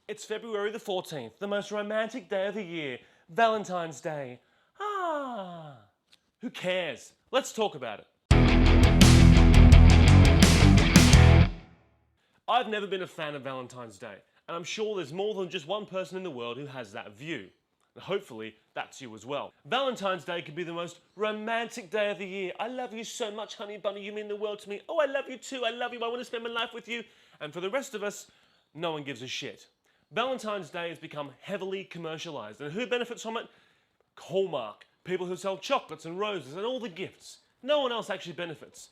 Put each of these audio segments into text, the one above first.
It's February the 14th, the most romantic day of the year, Valentine's Day. Who cares? Let's talk about it. I've never been a fan of Valentine's Day, and I'm sure there's more than just one person in the world who has that view. And hopefully, that's you as well. Valentine's Day can be the most romantic day of the year. I love you so much, honey bunny, you mean the world to me. Oh, I love you too, I love you, I want to spend my life with you. And for the rest of us, no one gives a shit. Valentine's Day has become heavily commercialized, and who benefits from it? Hallmark, people who sell chocolates and roses and all the gifts. No one else actually benefits.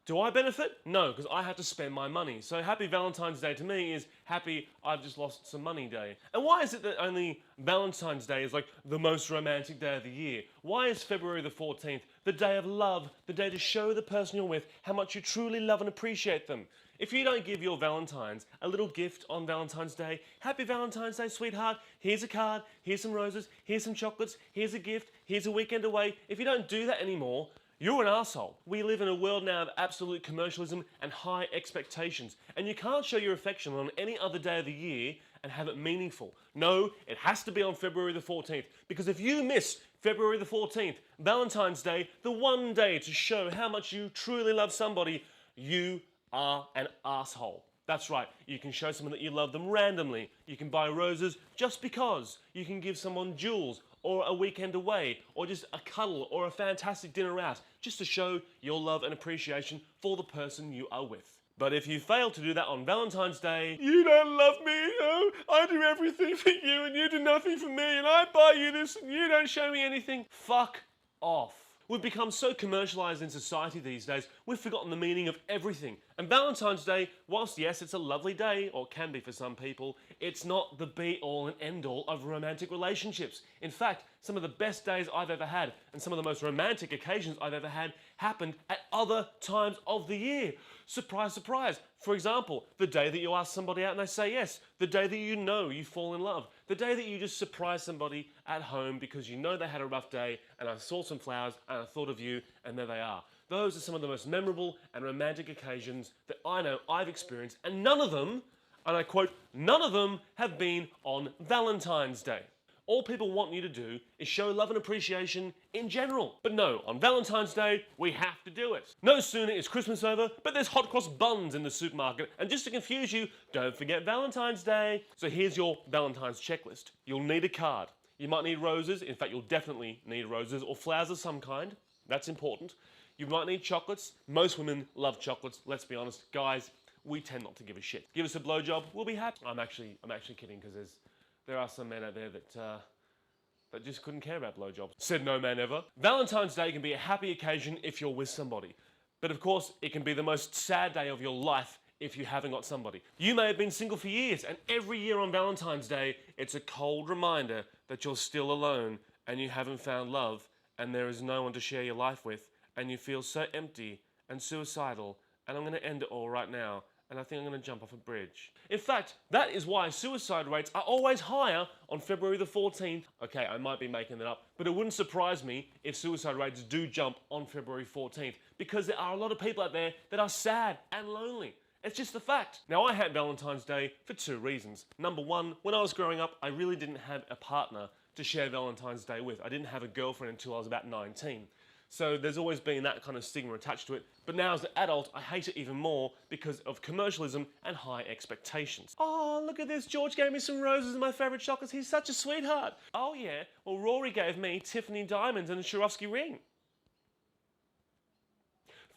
Do I benefit? No, because I had to spend my money. So happy Valentine's Day to me is happy I've just lost some money day. And why is it that only Valentine's Day is like the most romantic day of the year? Why is February the 14th the day of love, the day to show the person you're with how much you truly love and appreciate them? If you don't give your Valentines a little gift on Valentine's Day, happy Valentine's Day, sweetheart, here's a card, here's some roses, here's some chocolates, here's a gift, here's a weekend away. If you don't do that anymore, you're an asshole. We live in a world now of absolute commercialism and high expectations, and you can't show your affection on any other day of the year and have it meaningful. No, it has to be on February the 14th, because if you miss February the 14th, Valentine's Day, the one day to show how much you truly love somebody, you are an asshole. That's right, you can show someone that you love them randomly. You can buy roses just because. You can give someone jewels or a weekend away or just a cuddle or a fantastic dinner out just to show your love and appreciation for the person you are with. But if you fail to do that on Valentine's Day, you don't love me, no, I do everything for you and you do nothing for me and I buy you this and you don't show me anything. Fuck off. We've become so commercialised in society these days, we've forgotten the meaning of everything. And Valentine's Day, whilst yes, it's a lovely day, or can be for some people, it's not the be-all and end-all of romantic relationships. In fact, some of the best days I've ever had, and some of the most romantic occasions I've ever had, happened at other times of the year. Surprise, surprise. For example, the day that you ask somebody out and they say yes. The day that you know you fall in love. The day that you just surprise somebody at home because you know they had a rough day and I saw some flowers and I thought of you and there they are. Those are some of the most memorable and romantic occasions that I know I've experienced, and none of them, and I quote, none of them have been on Valentine's Day. All people want you to do is show love and appreciation in general. But no, on Valentine's Day, we have to do it. No sooner is Christmas over, but there's hot cross buns in the supermarket. And just to confuse you, don't forget Valentine's Day. So here's your Valentine's checklist. You'll need a card. You might need roses. In fact, you'll definitely need roses or flowers of some kind. That's important. You might need chocolates. Most women love chocolates. Let's be honest. Guys, we tend not to give a shit. Give us a blowjob, we'll be happy. I'm actually kidding, because there are some men out there that just couldn't care about blowjobs. Said no man ever. Valentine's Day can be a happy occasion if you're with somebody. But of course, it can be the most sad day of your life if you haven't got somebody. You may have been single for years, and every year on Valentine's Day, it's a cold reminder that you're still alone and you haven't found love and there is no one to share your life with and you feel so empty and suicidal, and I'm going to end it all right now. And I think I'm going to jump off a bridge. In fact, that is why suicide rates are always higher on February the 14th. Okay, I might be making that up, but it wouldn't surprise me if suicide rates do jump on February 14th, because there are a lot of people out there that are sad and lonely. It's just a fact. Now, I hate Valentine's Day for two reasons. Number one, when I was growing up, I really didn't have a partner to share Valentine's Day with. I didn't have a girlfriend until I was about 19. So there's always been that kind of stigma attached to it. But now as an adult, I hate it even more because of commercialism and high expectations. Oh, look at this. George gave me some roses and my favourite chocolates. He's such a sweetheart. Oh yeah, well Rory gave me Tiffany diamonds and a Swarovski ring.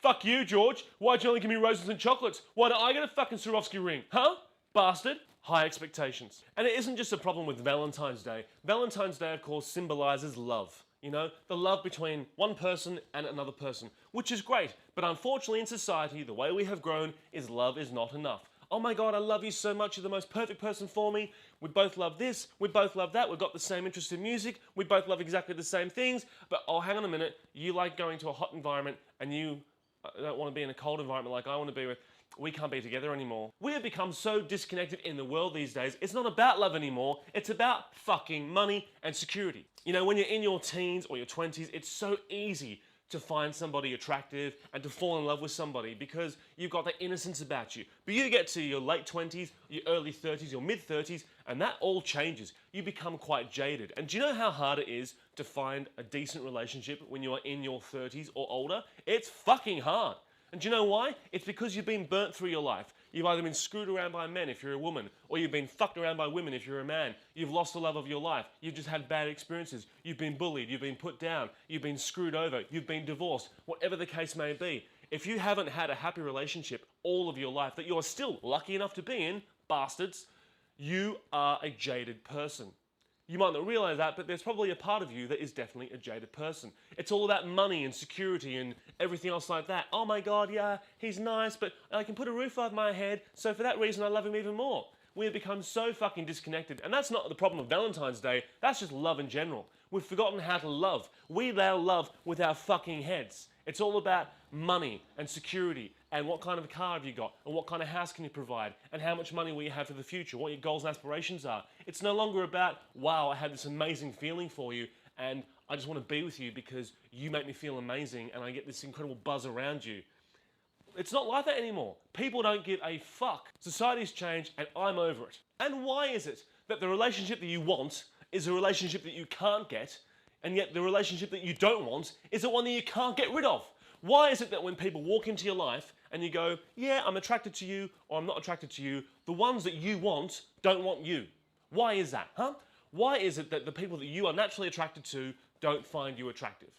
Fuck you, George. Why'd you only give me roses and chocolates? Why don't I get a fucking Swarovski ring? Huh? Bastard. High expectations. And it isn't just a problem with Valentine's Day. Valentine's Day, of course, symbolises love. You know, the love between one person and another person, which is great. But unfortunately in society, the way we have grown is love is not enough. Oh my God, I love you so much, you're the most perfect person for me. We both love this, we both love that, we've got the same interest in music, we both love exactly the same things, but oh, hang on a minute, you like going to a hot environment and you don't want to be in a cold environment like I want to be with. We can't be together anymore. We have become so disconnected in the world these days. It's not about love anymore. It's about fucking money and security. You know, when you're in your teens or your 20s, it's so easy to find somebody attractive and to fall in love with somebody because you've got that innocence about you. But you get to your late 20s, your early 30s, your mid 30s, and that all changes. You become quite jaded. And do you know how hard it is to find a decent relationship when you are in your 30s or older? It's fucking hard. And do you know why? It's because you've been burnt through your life. You've either been screwed around by men if you're a woman, or you've been fucked around by women if you're a man. You've lost the love of your life. You've just had bad experiences. You've been bullied. You've been put down. You've been screwed over. You've been divorced. Whatever the case may be. If you haven't had a happy relationship all of your life that you're still lucky enough to be in, bastards, you are a jaded person. You might not realize that, but there's probably a part of you that is definitely a jaded person. It's all about money and security and everything else like that. Oh my God, yeah, he's nice, but I can put a roof over my head, so for that reason I love him even more. We have become so fucking disconnected, and that's not the problem of Valentine's Day, that's just love in general. We've forgotten how to love. We now love with our fucking heads. It's all about money and security and what kind of a car have you got and what kind of house can you provide and how much money will you have for the future, what your goals and aspirations are. It's no longer about, wow, I had this amazing feeling for you and I just want to be with you because you make me feel amazing and I get this incredible buzz around you. It's not like that anymore. People don't give a fuck. Society's changed and I'm over it. And why is it that the relationship that you want is a relationship that you can't get, and yet the relationship that you don't want is the one that you can't get rid of? Why is it that when people walk into your life and you go, yeah, I'm attracted to you or I'm not attracted to you, the ones that you want don't want you? Why is that, huh? Why is it that the people that you are naturally attracted to don't find you attractive?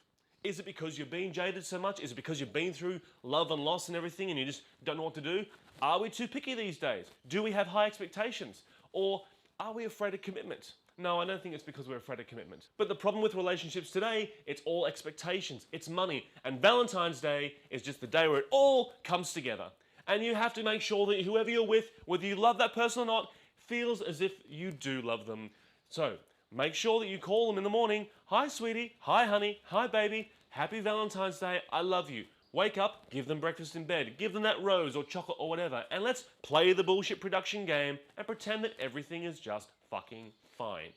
Is it because you're being jaded so much? Is it because you've been through love and loss and everything and you just don't know what to do? Are we too picky these days? Do we have high expectations? Or are we afraid of commitment? No, I don't think it's because we're afraid of commitment. But the problem with relationships today, it's all expectations, it's money. And Valentine's Day is just the day where it all comes together. And you have to make sure that whoever you're with, whether you love that person or not, feels as if you do love them. So, make sure that you call them in the morning. Hi, sweetie. Hi, honey. Hi, baby. Happy Valentine's Day. I love you. Wake up, give them breakfast in bed, give them that rose or chocolate or whatever, and let's play the bullshit production game and pretend that everything is just fucking fine.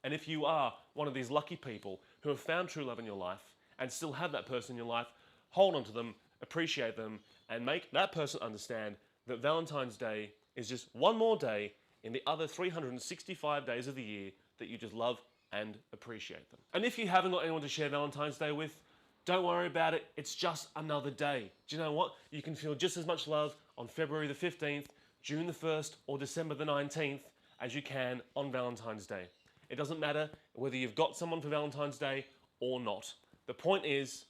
And if you are one of these lucky people who have found true love in your life and still have that person in your life, hold on to them, appreciate them, and make that person understand that Valentine's Day is just one more day in the other 365 days of the year that you just love and appreciate them. And if you haven't got anyone to share Valentine's Day with, don't worry about it, it's just another day. Do you know what? You can feel just as much love on February the 15th, June the 1st, or December the 19th as you can on Valentine's Day. It doesn't matter whether you've got someone for Valentine's Day or not. The point is,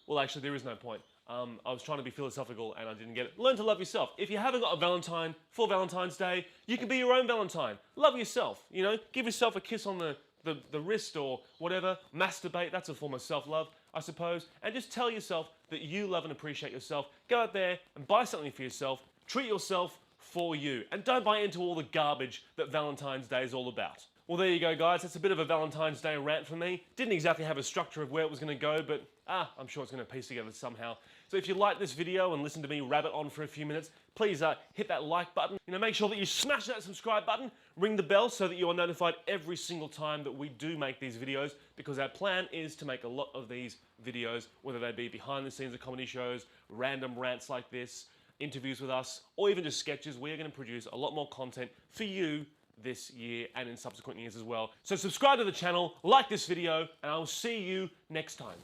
well actually there is no point. I was trying to be philosophical and I didn't get it. Learn to love yourself. If you haven't got a Valentine for Valentine's Day, you can be your own Valentine. Love yourself, you know? Give yourself a kiss on the wrist or whatever, masturbate, that's a form of self-love, I suppose, and just tell yourself that you love and appreciate yourself. Go out there and buy something for yourself, treat yourself for you, and don't buy into all the garbage that Valentine's Day is all about. Well, there you go, guys. That's a bit of a Valentine's Day rant for me. Didn't exactly have a structure of where it was going to go, but I'm sure it's going to piece together somehow. So if you like this video and listen to me rabbit on for a few minutes, please hit that like button. You know, make sure that you smash that subscribe button, ring the bell so that you are notified every single time that we do make these videos, because our plan is to make a lot of these videos, whether they be behind the scenes of comedy shows, random rants like this, interviews with us, or even just sketches. We are going to produce a lot more content for you this year and in subsequent years as well. So subscribe to the channel, like this video, and I will see you next time.